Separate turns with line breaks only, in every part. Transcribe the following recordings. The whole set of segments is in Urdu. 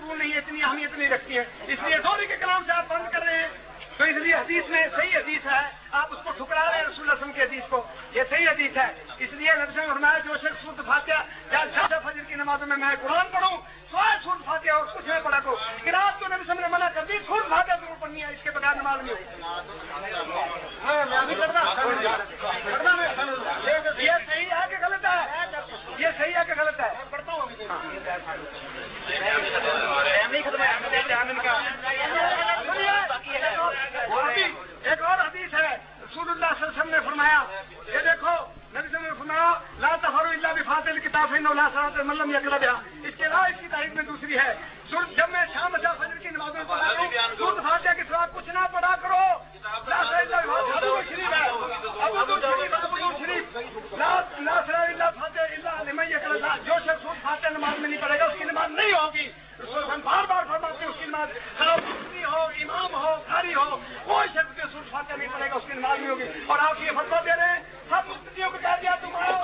قبول نہیں ہے، اتنی اہمیت نہیں رکھتی ہے، اس لیے دوہری کے کلام سے آپ بند کر رہے ہیں. تو اس لیے حدیث میں صحیح حدیث ہے، آپ اس کو ٹھکرا رہے ہیں رسول اللہ صلی اللہ علیہ وسلم کی حدیث کو، یہ صحیح حدیث ہے. اس لیے نبی صلی اللہ علیہ وسلم نے فرمایا جو شخص سورۃ فاتحہ یا زیادہ فجر کی نمازوں میں قرآن پڑھوں سوائے سورۃ فاتحہ اور کچھ میں پڑھا کرو. قرات تو نبی صلی اللہ علیہ وسلم نے منع کر دی، سورۃ فاتحہ ضرور پڑھنی ہے، اس کے بغیر نماز نہیں ہوگی. یہ صحیح ہے کہ غلط ہے؟ یہ صحیح ہے کہ غلط ہے؟ پڑھتا ہوں ایک اور حدیث ہے، رسول اللہ صلی اللہ علیہ وسلم نے فرمایا، یہ دیکھو نبی صلی اللہ علیہ وسلم نے فرمایا لا تفروا الا بفاتحة الكتاب فإنه لا صلاة لمن لم يقرأ بها. اس کے بعد اس کی تاریخ میں دوسری ہے، جب میں شام اچھا فجر کی نماز میں پڑھا رہا ہوں سورۃ فاتحہ کے سوا کچھ نہ پڑھا کرو. لا صلاة الا ابو شریف ہے، ابو شریف لا صلاة الا فاتحة الا لمن يقرأ بها. جو شخص سورۃ فاتحہ نماز میں نہیں پڑھے گا اس کی نماز نہیں ہوگی. ہم بار بار فرماتے ہیں اس کی نماز خراب ہو، امام ہو، قاری ہو، کوئی شخص جو سورۃ فاتحہ نہیں پڑھے گا اس کی نماز نہیں ہوگی. اور آپ یہ فتویٰ دے رہے ہیں سب مفتیوں کو کہہ دیا تمہارا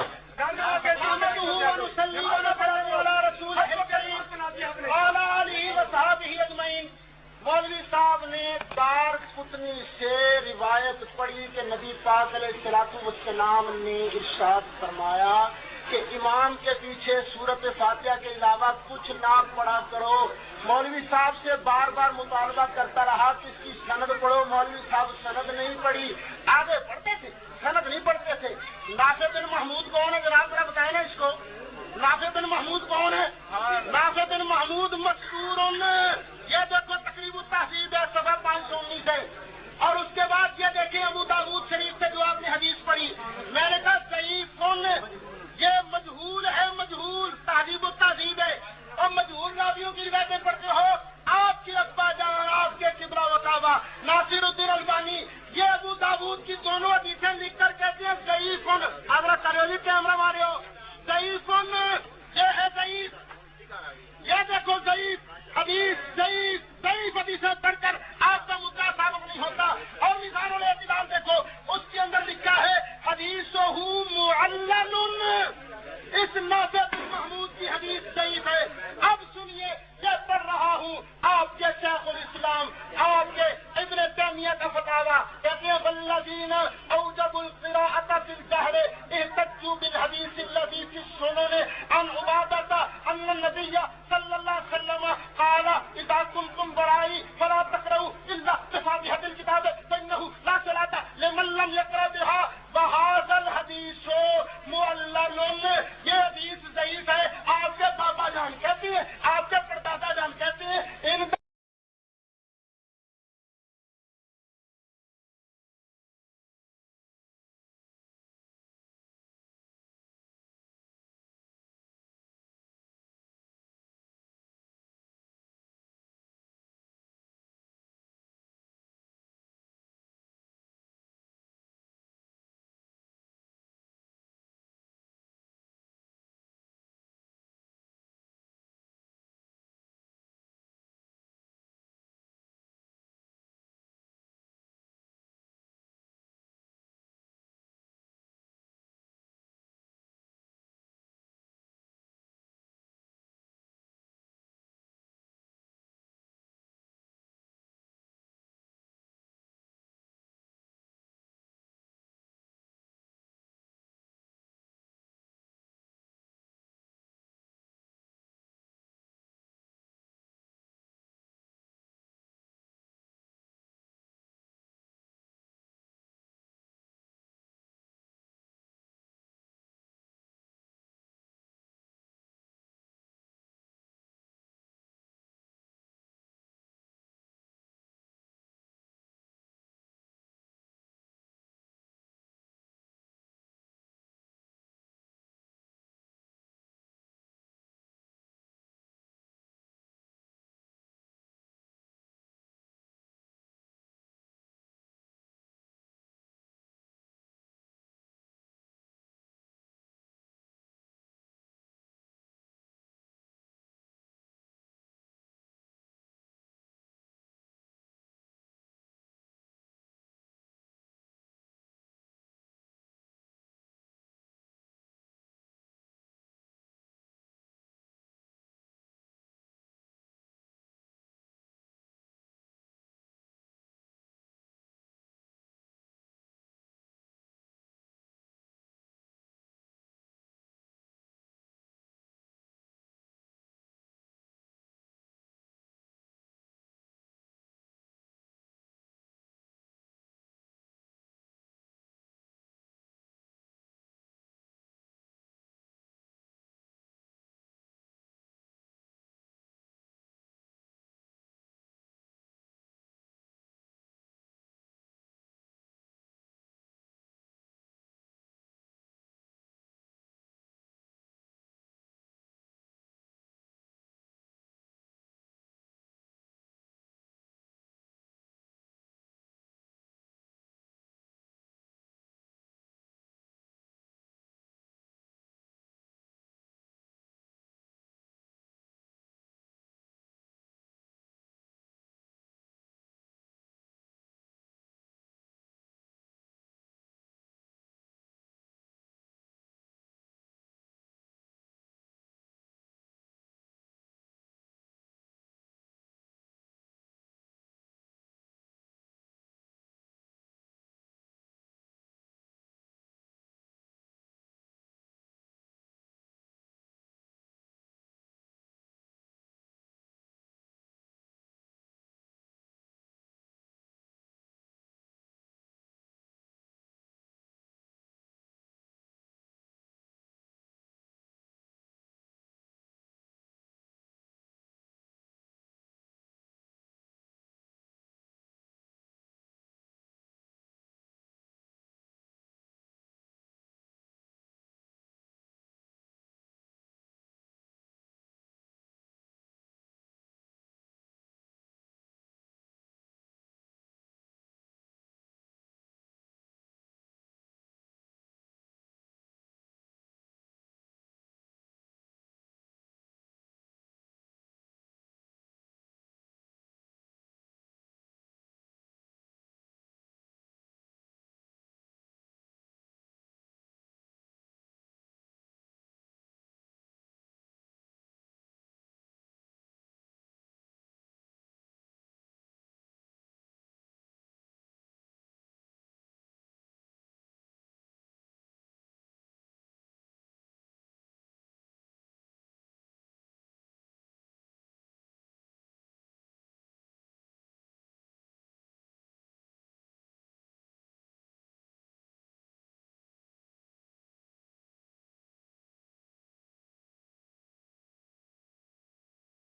مولوی صاحب نے دار قطنی سے روایت پڑھی کہ نبی پاک علیہ الصلوۃ والسلام نے ارشاد فرمایا کہ امام کے پیچھے سورۃ فاتحہ کے علاوہ کچھ نہ پڑھا کرو. مولوی صاحب سے بار بار مطالبہ کرتا رہا کہ اس کی سند پڑھو. مولوی صاحب سند نہیں پڑھی، آگے پڑھتے تھے سند نہیں پڑھتے تھے. نافع بن محمود کون ہے جناب ذرا بتائیں نا اس کو. نافع بن محمود کون ہے؟ نافع بن محمود مشہور، یہ دیکھو تقریب التہذیب ہے صفحہ 519 ہے. اور اس کے بعد یہ دیکھیں ابو داؤد شریف سے جو آپ نے حدیث پڑھی، میں نے کہا ضعیف کون ہے؟ یہ مجہول ہے، مجہول تہذیب التہذیب ہے. اور مجہول راویوں کی روایتیں پڑھتے ہو. آپ کے ابا جان، آپ کے کبرا و کعبہ ناصر الدین البانی یہ ابو داؤد کی دونوں حدیثیں لکھ کر کہتے ہیں ضعیف کون. اگر کرولی کیمرہ مارے ہو ضعیف کون، یہ ہے ضعیف. یہ دیکھو ضعیف حدیث، ضعیف حدیثیں پڑھ کر آپ کا مدعا ثابت نہیں ہوتا. اور میزان الاعتدال دیکھو اس کے اندر لکھا ہے حدیثہ معلل. اس نافع بن محمود کی حدیث ضعیف ہے. اب سنیے یہ پڑھ رہا ہوں آپ کے شیخ الاسلام آپ کے ابن تیمیہ کا فتاویٰ کہتے ہیں والذین اوجبوا القراءة في الجهر احتجوا بالحدیث الذی فی السنن عن عبادة ان النبی صلی اللہ علیہ وسلم قال اذا كنتم برائی فلا تقرؤوا الا بفاتحة الكتاب فانه لا صلاة لمن لم يقرأ بها